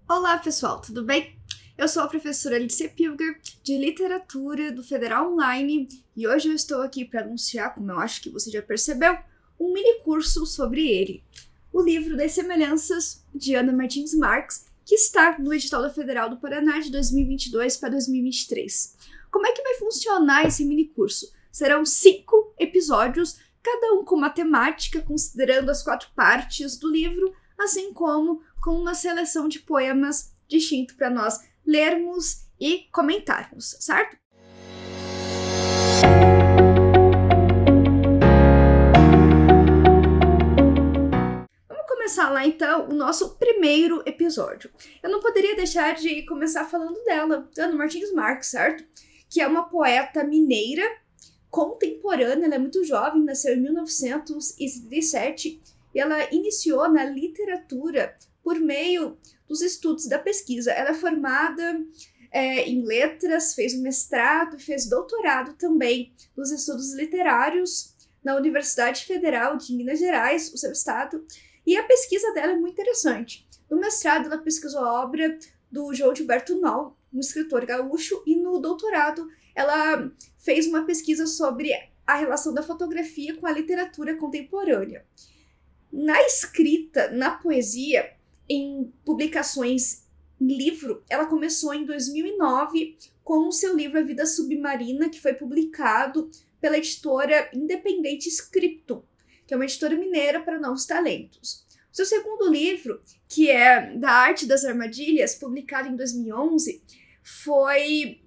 Olá, pessoal, tudo bem? Eu sou a professora Alicia Pilger, de Literatura do Federal Online, e hoje eu estou aqui para anunciar, como eu acho que você já percebeu, um mini curso sobre ele, o livro das Semelhanças, de Ana Martins Marques, que está no edital da Federal do Paraná de 2022 para 2023. Como é que vai funcionar esse mini curso? Serão 5 episódios, cada um com uma temática, considerando as 4 partes do livro, assim como com uma seleção de poemas distinto para nós lermos e comentarmos, certo? Vamos começar lá então o nosso primeiro episódio. Eu não poderia deixar de começar falando dela, Ana Martins Marques, certo? Que é uma poeta mineira contemporânea, ela é muito jovem, nasceu em 1977 e ela iniciou na literatura por meio dos estudos da pesquisa. Ela é formada em letras, fez um mestrado, fez doutorado também nos estudos literários na Universidade Federal de Minas Gerais, o seu estado, e a pesquisa dela é muito interessante. No mestrado, ela pesquisou a obra do João Gilberto Noll, um escritor gaúcho, e no doutorado, ela fez uma pesquisa sobre a relação da fotografia com a literatura contemporânea. Na escrita, na poesia, em publicações em livro, ela começou em 2009 com o seu livro A Vida Submarina, que foi publicado pela editora independente Scriptum, que é uma editora mineira para novos talentos. O seu segundo livro, que é Da Arte das Armadilhas, publicado em 2011, foi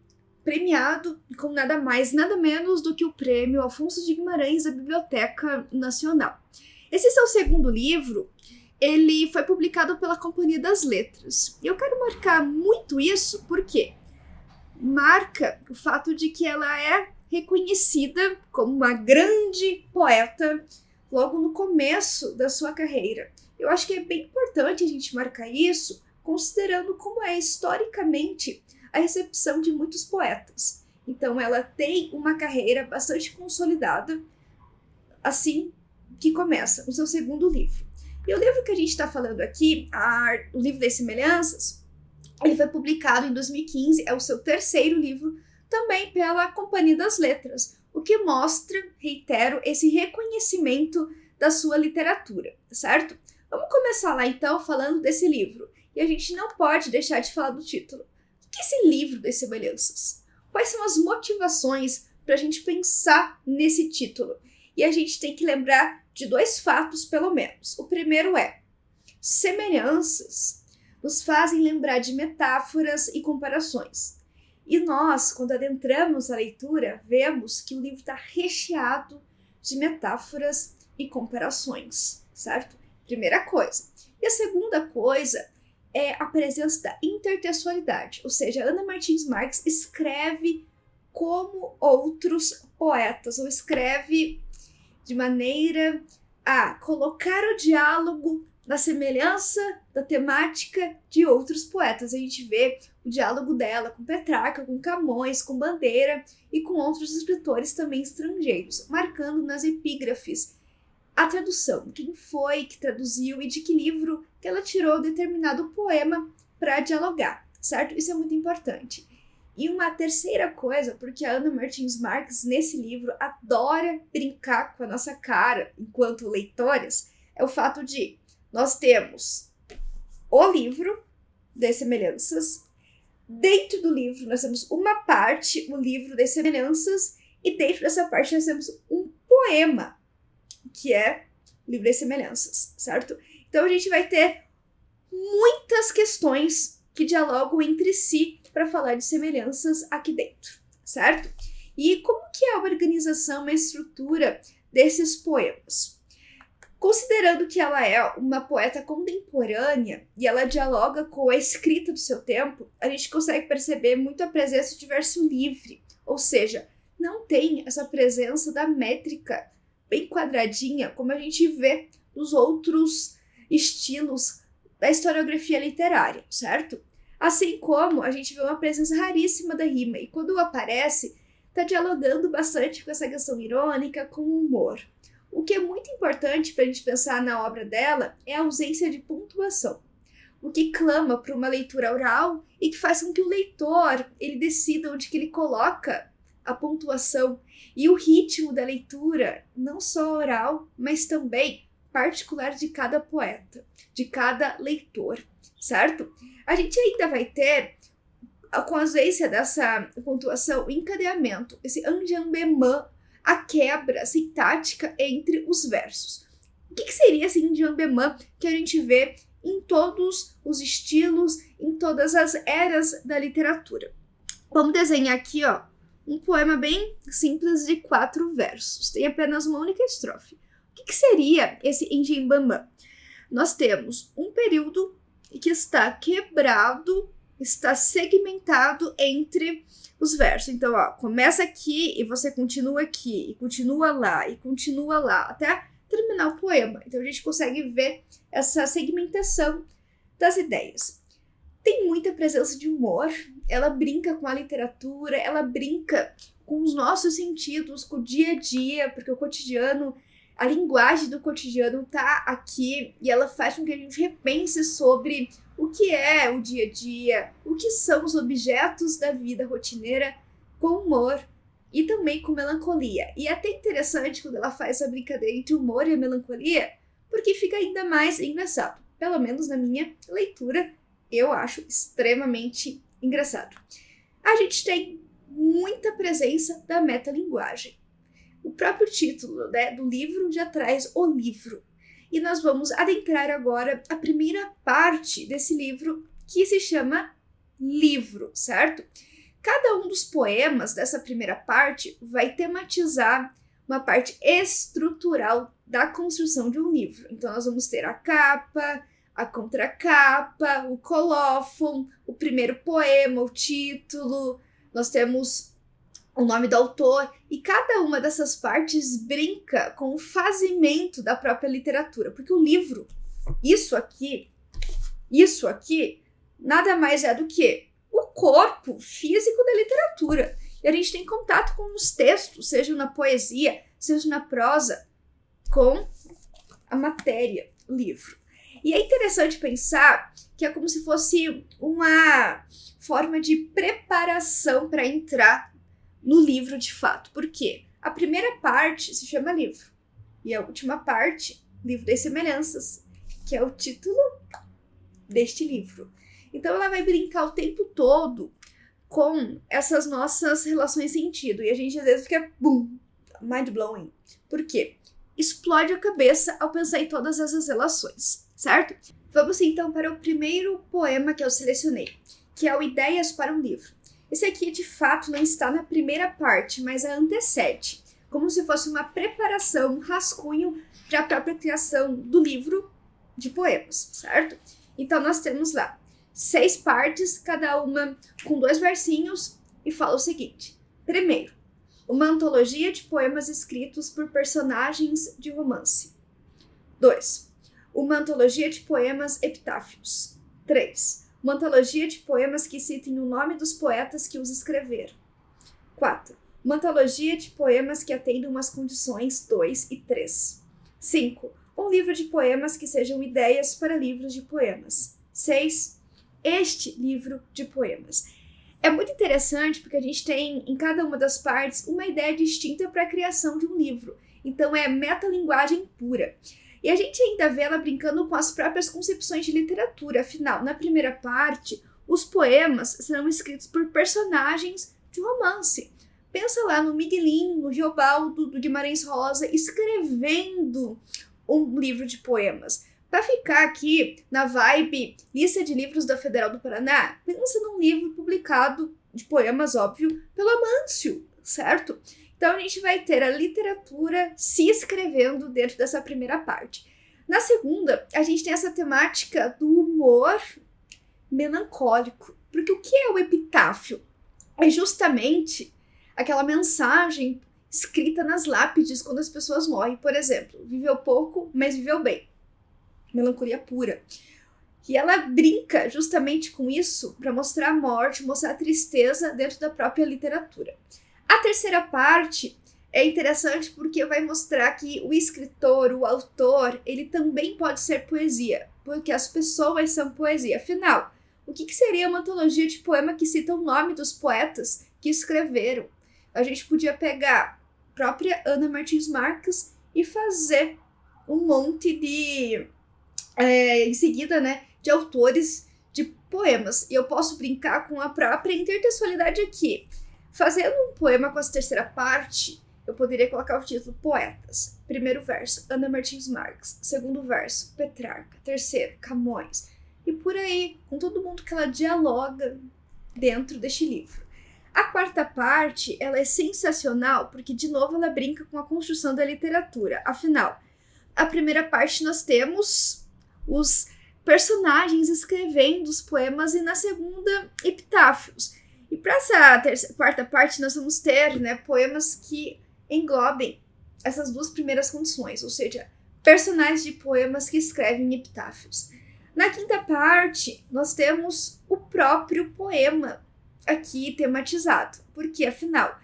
premiado com nada mais, nada menos do que o prêmio Afonso de Guimarães da Biblioteca Nacional. Esse seu segundo livro, ele foi publicado pela Companhia das Letras. E eu quero marcar muito isso porque marca o fato de que ela é reconhecida como uma grande poeta logo no começo da sua carreira. Eu acho que é bem importante a gente marcar isso, considerando como é historicamente a recepção de muitos poetas. Então ela tem uma carreira bastante consolidada, assim que começa o seu segundo livro. E o livro que a gente está falando aqui, o livro das Semelhanças, ele foi publicado em 2015, é o seu terceiro livro, também pela Companhia das Letras, o que mostra, reitero, esse reconhecimento da sua literatura, certo? Vamos começar lá então falando desse livro. E a gente não pode deixar de falar do título. O que é esse livro das Semelhanças? Quais são as motivações para a gente pensar nesse título? E a gente tem que lembrar de 2 fatos, pelo menos. O primeiro é: semelhanças nos fazem lembrar de metáforas e comparações. E nós, quando adentramos a leitura, vemos que o livro está recheado de metáforas e comparações, certo? Primeira coisa. E a segunda coisa é a presença da intertextualidade, ou seja, Ana Martins Marques escreve como outros poetas, ou escreve de maneira a colocar o diálogo na semelhança da temática de outros poetas. A gente vê o diálogo dela com Petrarca, com Camões, com Bandeira e com outros escritores também estrangeiros, marcando nas epígrafes a tradução, quem foi que traduziu e de que livro que ela tirou determinado poema para dialogar, certo? Isso é muito importante. E uma terceira coisa, porque a Ana Martins Marques, nesse livro, adora brincar com a nossa cara enquanto leitores, é o fato de nós temos o livro das semelhanças, dentro do livro nós temos uma parte, o livro das semelhanças, e dentro dessa parte nós temos um poema, que é o livro das semelhanças, certo? Então a gente vai ter muitas questões que dialogam entre si para falar de semelhanças aqui dentro, certo? E como que é a organização, a estrutura desses poemas? Considerando que ela é uma poeta contemporânea e ela dialoga com a escrita do seu tempo, a gente consegue perceber muito a presença de verso livre, ou seja, não tem essa presença da métrica bem quadradinha, como a gente vê nos outros estilos da historiografia literária, certo? Assim como a gente vê uma presença raríssima da rima, e quando aparece, está dialogando bastante com essa questão irônica, com o humor. O que é muito importante para a gente pensar na obra dela é a ausência de pontuação. o que clama para uma leitura oral e que faz com que o leitor ele decida onde que ele coloca a pontuação e o ritmo da leitura, não só oral, mas também particular de cada poeta, de cada leitor, certo? A gente ainda vai ter, com a ausência dessa pontuação, o encadeamento, esse enjambement, a quebra sintática entre os versos. O que seria esse enjambement que a gente vê em todos os estilos, em todas as eras da literatura? Vamos desenhar aqui, ó, um poema bem simples de 4 versos. Tem apenas uma única estrofe. O que seria esse enjambement? Nós temos um período que está quebrado, está segmentado entre os versos. Então, ó, começa aqui e você continua aqui, e continua lá, até terminar o poema. Então, a gente consegue ver essa segmentação das ideias. Tem muita presença de humor, ela brinca com a literatura, ela brinca com os nossos sentidos, com o dia a dia, porque o cotidiano, a linguagem do cotidiano tá aqui e ela faz com que a gente repense sobre o que é o dia a dia, o que são os objetos da vida rotineira com humor e também com melancolia. E é até interessante quando ela faz essa brincadeira entre o humor e a melancolia, porque fica ainda mais engraçado. Pelo menos na minha leitura, eu acho extremamente engraçado. A gente tem muita presença da metalinguagem. O próprio título, né, do livro já traz o livro. E nós vamos adentrar agora a primeira parte desse livro, que se chama livro, certo? Cada um dos poemas dessa primeira parte vai tematizar uma parte estrutural da construção de um livro. Então nós vamos ter a capa, a contracapa, o colófon, o primeiro poema, o título, nós temos o nome do autor, e cada uma dessas partes brinca com o fazimento da própria literatura, porque o livro, isso aqui, nada mais é do que o corpo físico da literatura. E a gente tem contato com os textos, seja na poesia, seja na prosa, com a matéria, o livro. E é interessante pensar que é como se fosse uma forma de preparação para entrar no livro de fato. Por quê? A primeira parte se chama livro. E a última parte, livro das semelhanças, que é o título deste livro. Então ela vai brincar o tempo todo com essas nossas relações de sentido. E a gente às vezes fica, mind blowing. Por quê? Explode a cabeça ao pensar em todas essas relações, certo? Vamos então para o primeiro poema que eu selecionei, que é o Ideias para um Livro. Esse aqui, de fato, não está na primeira parte, mas a antecede, como se fosse uma preparação, um rascunho para a própria criação do livro de poemas, certo? Então, nós temos lá 6 partes, cada uma com 2 versinhos, e fala o seguinte. Primeiro, uma antologia de poemas escritos por personagens de romance. 2. Uma antologia de poemas epitáfios. 3. Uma antologia de poemas que citem o nome dos poetas que os escreveram. 4. Uma antologia de poemas que atendam às condições 2 e 3. 5. Um livro de poemas que sejam ideias para livros de poemas. 6. Este livro de poemas. É muito interessante porque a gente tem em cada uma das partes uma ideia distinta para a criação de um livro. Então é metalinguagem pura. E a gente ainda vê ela brincando com as próprias concepções de literatura. Afinal, na primeira parte, os poemas serão escritos por personagens de romance. Pensa lá no Miguelinho, no Riobaldo, do Guimarães Rosa, escrevendo um livro de poemas. Para ficar aqui na vibe lista de livros da Federal do Paraná, pensa num livro publicado de poemas, óbvio, pelo Amâncio, certo? Então a gente vai ter a literatura se escrevendo dentro dessa primeira parte. Na segunda, a gente tem essa temática do humor melancólico. Porque o que é o epitáfio? É justamente aquela mensagem escrita nas lápides quando as pessoas morrem. Por exemplo, viveu pouco, mas viveu bem. Melancolia pura. E ela brinca justamente com isso para mostrar a morte, mostrar a tristeza dentro da própria literatura. A terceira parte é interessante porque vai mostrar que o escritor, o autor, ele também pode ser poesia. porque as pessoas são poesia. Afinal, o que seria uma antologia de poema que cita o nome dos poetas que escreveram? A gente podia pegar a própria Ana Martins Marques e fazer um monte de, em seguida, né, de autores de poemas. E eu posso brincar com a própria intertextualidade aqui. Fazendo um poema com a terceira parte, eu poderia colocar o título Poetas. Primeiro verso, Ana Martins Marques. Segundo verso, Petrarca. Terceiro, Camões. E por aí, com todo mundo que ela dialoga dentro deste livro. A quarta parte, ela é sensacional porque, de novo, ela brinca com a construção da literatura. Afinal, a primeira parte nós temos os personagens escrevendo os poemas e na segunda, epitáfios. E para essa quarta parte nós vamos ter, né, poemas que englobem essas duas primeiras condições, ou seja, personagens de poemas que escrevem epitáfios. Na quinta parte, nós temos o próprio poema aqui tematizado, porque, afinal,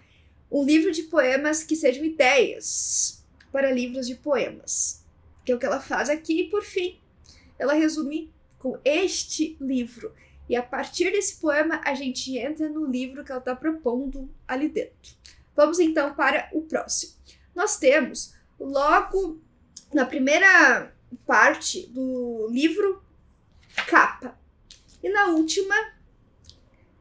um livro de poemas que sejam ideias para livros de poemas, que é o que ela faz aqui, e, por fim, ela resume com este livro. E a partir desse poema, a gente entra no livro que ela está propondo ali dentro. Vamos então para o próximo. Nós temos, logo na primeira parte do livro, capa. E na última,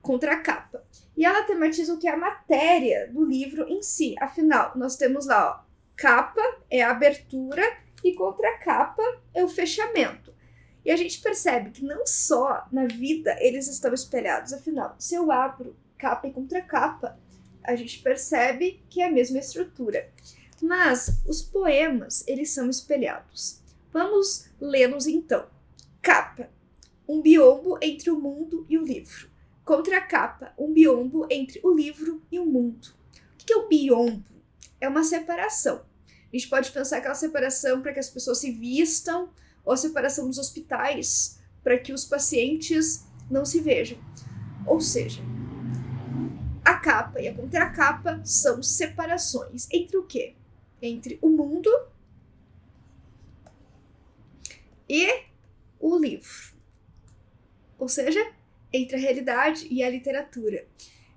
contracapa. E ela tematiza o que é a matéria do livro em si. Afinal, nós temos lá, ó, capa é a abertura e contracapa é o fechamento. E a gente percebe que não só na vida eles estão espelhados. Afinal, se eu abro capa e contracapa, a gente percebe que é a mesma estrutura. Mas os poemas, eles são espelhados. Vamos lê-los então. Capa, um biombo entre o mundo e o livro. Contracapa, um biombo entre o livro e o mundo. O que é o biombo? É uma separação. A gente pode pensar aquela separação para que as pessoas se vistam, ou a separação dos hospitais, para que os pacientes não se vejam. Ou seja, a capa e a contracapa são separações entre o quê? Entre o mundo e o livro. Ou seja, entre a realidade e a literatura.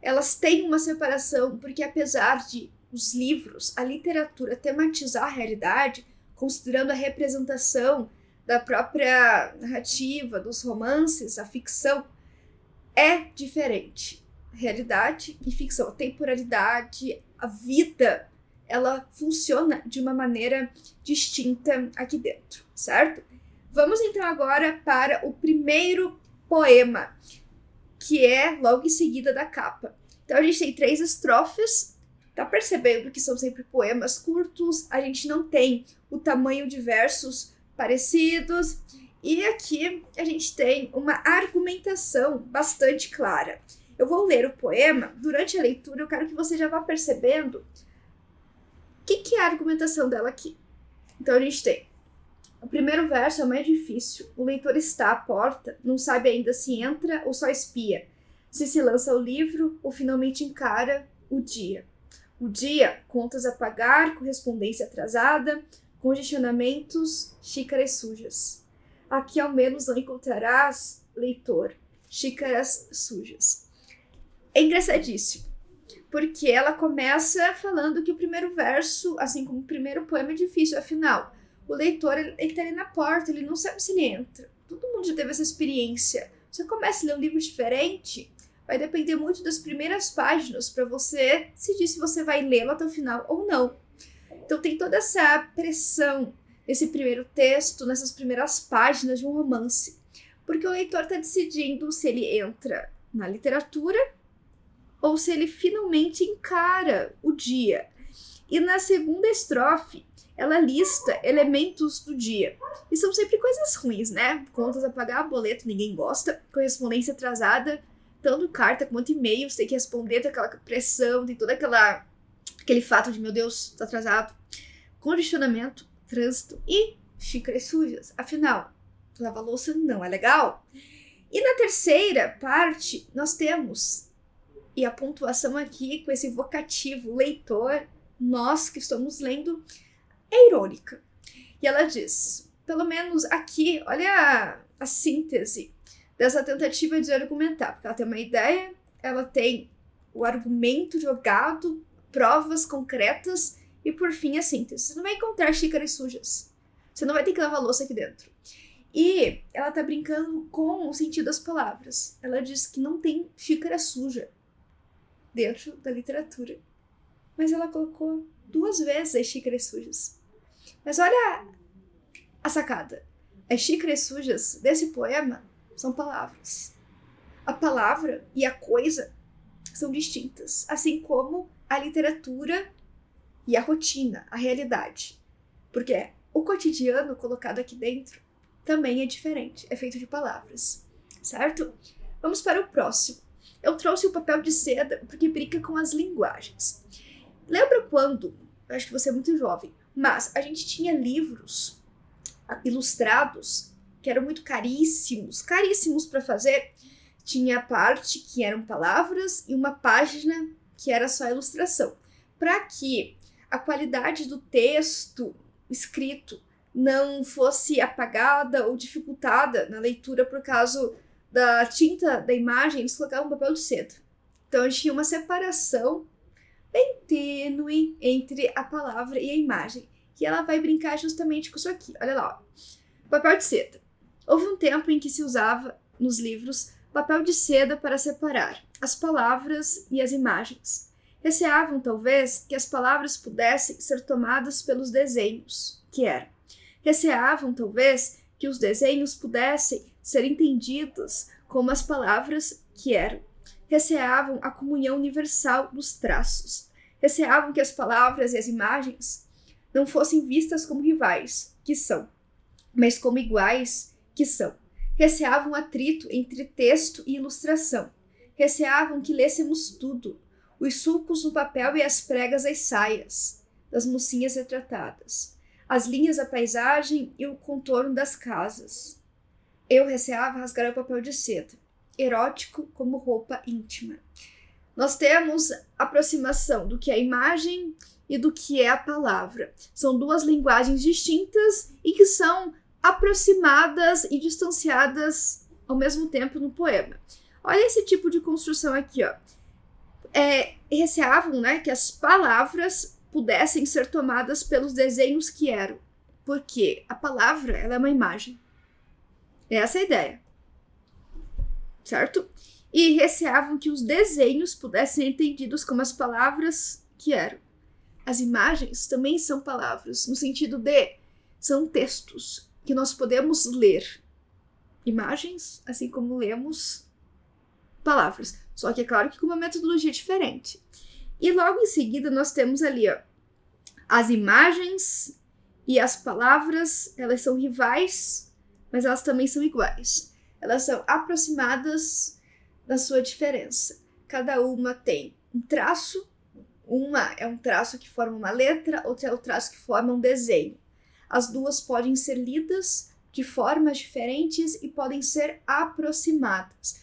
Elas têm uma separação porque, apesar de os livros, a literatura tematizar a realidade, considerando a representação da própria narrativa, dos romances, a ficção, é diferente. Realidade e ficção, a temporalidade, a vida, ela funciona de uma maneira distinta aqui dentro, certo? Vamos então agora para o primeiro poema, que é logo em seguida da capa. Então a gente tem 3 estrofes, tá percebendo que são sempre poemas curtos, a gente não tem o tamanho de versos parecidos, e aqui a gente tem uma argumentação bastante clara. Eu vou ler o poema, durante a leitura eu quero que você já vá percebendo o que é a argumentação dela aqui. Então a gente tem, o primeiro verso é o mais difícil, o leitor está à porta, não sabe ainda se entra ou só espia, se lança o livro ou finalmente encara o dia. O dia, contas a pagar, correspondência atrasada, congestionamentos, xícaras sujas. Aqui ao menos não encontrarás, leitor, xícaras sujas. É engraçadíssimo, porque ela começa falando que o primeiro verso, assim como o primeiro poema, é difícil. Afinal, o leitor ele tá ali na porta, ele não sabe se ele entra. Todo mundo já teve essa experiência. Você começa a ler um livro diferente, vai depender muito das primeiras páginas para você decidir se você vai lê-lo até o final ou não. Então tem toda essa pressão nesse primeiro texto, nessas primeiras páginas de um romance. Porque o leitor está decidindo se ele entra na literatura ou se ele finalmente encara o dia. E na segunda estrofe, ela lista elementos do dia. E são sempre coisas ruins, né? Contas a pagar, boleto, ninguém gosta. Correspondência atrasada, tanto carta quanto e-mail, você tem que responder, tem aquela pressão, tem todo aquele fato de, meu Deus, tá atrasado. Congestionamento, trânsito e xícaras sujas. Afinal, lavar louça não é legal. E na terceira parte, nós temos, e a pontuação aqui com esse vocativo leitor, nós que estamos lendo, é irônica. E ela diz, pelo menos aqui, olha a síntese dessa tentativa de argumentar, porque ela tem uma ideia, ela tem o argumento jogado, provas concretas e, por fim, a síntese. Você não vai encontrar xícaras sujas. Você não vai ter que lavar louça aqui dentro. E ela tá brincando com o sentido das palavras. Ela diz que não tem xícara suja dentro da literatura. Mas ela colocou 2 vezes as xícaras sujas. Mas olha a sacada. As xícaras sujas desse poema são palavras. A palavra e a coisa são distintas, assim como a literatura e a rotina, a realidade. Porque o cotidiano colocado aqui dentro também é diferente, é feito de palavras, certo? Vamos para o próximo. Eu trouxe o papel de seda porque brinca com as linguagens. Lembra quando, eu acho que você é muito jovem, mas a gente tinha livros ilustrados que eram muito caríssimos para fazer. Tinha a parte que eram palavras e uma página que era só ilustração. Para que a qualidade do texto escrito não fosse apagada ou dificultada na leitura por causa da tinta da imagem, eles colocavam papel de seda. Então a gente tinha uma separação bem tênue entre a palavra e a imagem. E ela vai brincar justamente com isso aqui. Olha lá, ó. Papel de seda. Houve um tempo em que se usava nos livros papel de seda para separar as palavras e as imagens. Receavam, talvez, que as palavras pudessem ser tomadas pelos desenhos, que era. Receavam, talvez, que os desenhos pudessem ser entendidos como as palavras, que eram. Receavam a comunhão universal dos traços. Receavam que as palavras e as imagens não fossem vistas como rivais, que são, mas como iguais, que são. Receavam atrito entre texto e ilustração. Receavam que lêssemos tudo, os sulcos no papel e as pregas às saias das mocinhas retratadas, as linhas da paisagem e o contorno das casas. Eu receava rasgar o papel de seda, erótico como roupa íntima. Nós temos aproximação do que é a imagem e do que é a palavra. São 2 linguagens distintas e que são aproximadas e distanciadas ao mesmo tempo no poema. Olha esse tipo de construção aqui, ó. Receavam, né, que as palavras pudessem ser tomadas pelos desenhos que eram, porque a palavra, ela é uma imagem. Essa é a ideia, certo? E receavam que os desenhos pudessem ser entendidos como as palavras que eram. As imagens também são palavras, no sentido de são textos que nós podemos ler. Imagens, assim como lemos palavras. Só que é claro que com uma metodologia diferente. E logo em seguida nós temos ali, ó, as imagens e as palavras, elas são rivais, mas elas também são iguais. Elas são aproximadas na sua diferença. Cada uma tem um traço, uma é um traço que forma uma letra, outra é o traço que forma um desenho. As 2 podem ser lidas de formas diferentes e podem ser aproximadas.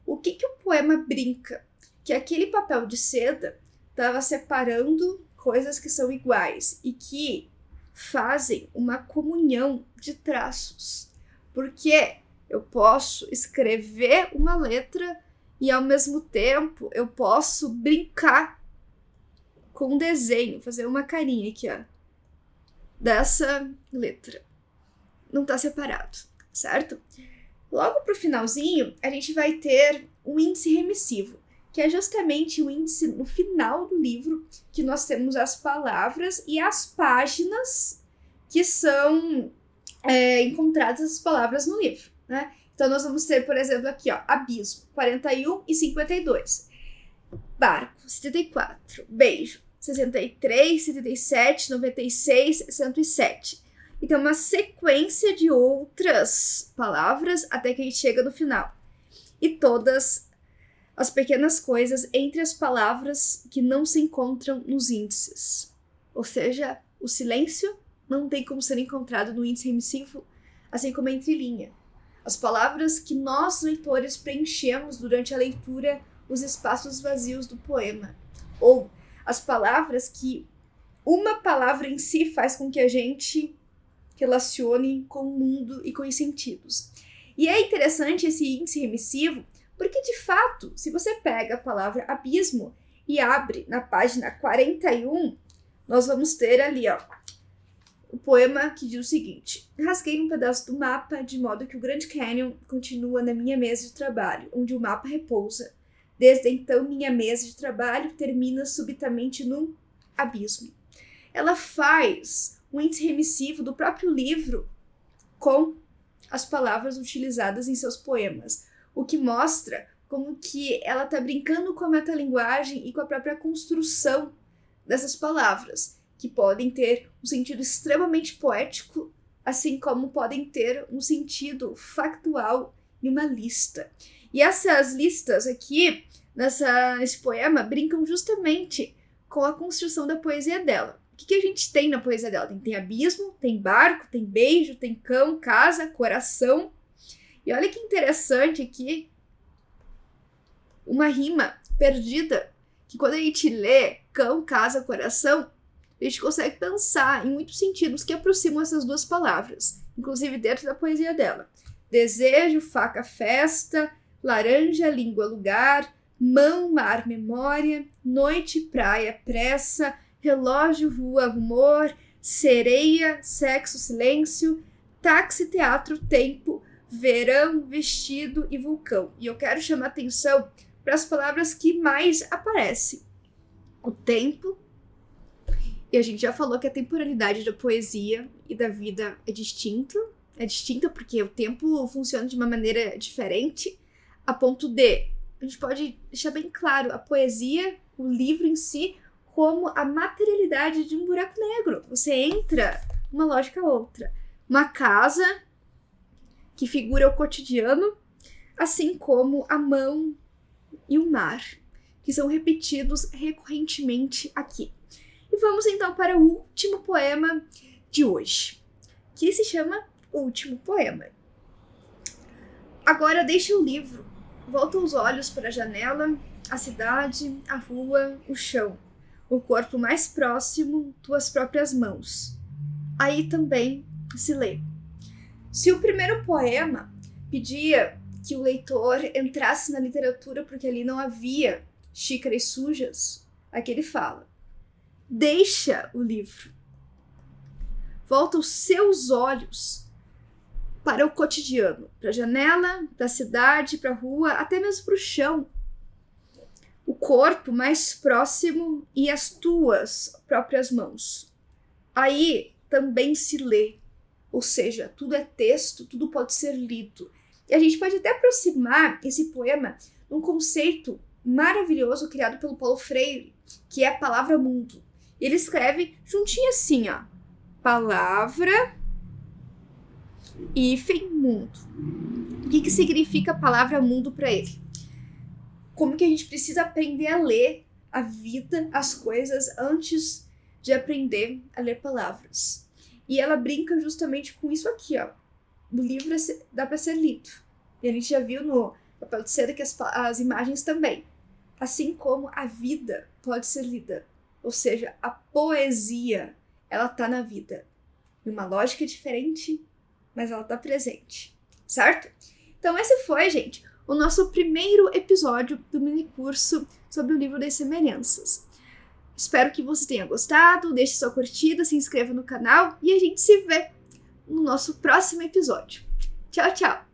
O que o poema brinca? Que aquele papel de seda estava separando coisas que são iguais e que fazem uma comunhão de traços. Porque eu posso escrever uma letra e, ao mesmo tempo, eu posso brincar com um desenho, fazer uma carinha aqui, ó, dessa letra. Não tá separado, certo? Logo pro finalzinho, a gente vai ter um índice remissivo, que é justamente o índice no final do livro, que nós temos as palavras e as páginas que são encontradas as palavras no livro, né? Então nós vamos ter, por exemplo, aqui, ó, abismo, 41 e 52. Barco, 74. Beijo, 63, 77, 96, 107. Então, uma sequência de outras palavras até que a gente chega no final. E todas as pequenas coisas entre as palavras que não se encontram nos índices. Ou seja, o silêncio não tem como ser encontrado no índice remissivo, assim como a entrelinha. As palavras que nós, leitores, preenchemos durante a leitura os espaços vazios do poema. Ou as palavras que uma palavra em si faz com que a gente relacione com o mundo e com os sentidos. E é interessante esse índice remissivo, porque de fato, se você pega a palavra abismo e abre na página 41, nós vamos ter ali, ó, o poema que diz o seguinte: rasguei um pedaço do mapa de modo que o Grand Canyon continua na minha mesa de trabalho, onde o mapa repousa. Desde então, minha mesa de trabalho termina subitamente num abismo. Ela faz um índice remissivo do próprio livro com as palavras utilizadas em seus poemas, o que mostra como que ela está brincando com a metalinguagem e com a própria construção dessas palavras, que podem ter um sentido extremamente poético, assim como podem ter um sentido factual em uma lista. E essas listas aqui, nesse poema, brincam justamente com a construção da poesia dela. O que a gente tem na poesia dela? Tem abismo, tem barco, tem beijo, tem cão, casa, coração. E olha que interessante aqui, uma rima perdida, que quando a gente lê cão, casa, coração, a gente consegue pensar em muitos sentidos que aproximam essas duas palavras, inclusive dentro da poesia dela. Desejo, faca, festa, laranja, língua, lugar, mão, mar, memória, noite, praia, pressa, relógio, rua, rumor, sereia, sexo, silêncio, táxi, teatro, tempo, verão, vestido e vulcão. E eu quero chamar atenção para as palavras que mais aparecem. O tempo, e a gente já falou que a temporalidade da poesia e da vida é distinta porque o tempo funciona de uma maneira diferente, a ponto de, a gente pode deixar bem claro, a poesia, o livro em si, como a materialidade de um buraco negro. Você entra uma lógica outra. Uma casa que figura o cotidiano, assim como a mão e o mar, que são repetidos recorrentemente aqui. E vamos então para o último poema de hoje, que se chama Último Poema. Agora deixa o livro, volta os olhos para a janela, a cidade, a rua, o chão, o corpo mais próximo, tuas próprias mãos. Aí também se lê. Se o primeiro poema pedia que o leitor entrasse na literatura porque ali não havia xícaras sujas, aqui ele fala: deixa o livro. Volta os seus olhos para o cotidiano, para a janela, para a cidade, para a rua, até mesmo para o chão. O corpo mais próximo e as tuas próprias mãos. Aí também se lê. Ou seja, tudo é texto, tudo pode ser lido. E a gente pode até aproximar esse poema de um conceito maravilhoso criado pelo Paulo Freire, que é a palavra mundo. Ele escreve juntinho assim, ó. Palavra, hífen, mundo. O que significa a palavra mundo para ele? Como que a gente precisa aprender a ler a vida, as coisas, antes de aprender a ler palavras. E ela brinca justamente com isso aqui, ó. O livro dá para ser lido. E a gente já viu no Papel de Seda que as imagens também. Assim como a vida pode ser lida. Ou seja, a poesia, ela tá na vida. Em uma lógica diferente, mas ela tá presente. Certo? Então esse foi, gente, o nosso primeiro episódio do minicurso sobre o livro das semelhanças. Espero que você tenha gostado, deixe sua curtida, se inscreva no canal e a gente se vê no nosso próximo episódio. Tchau, tchau!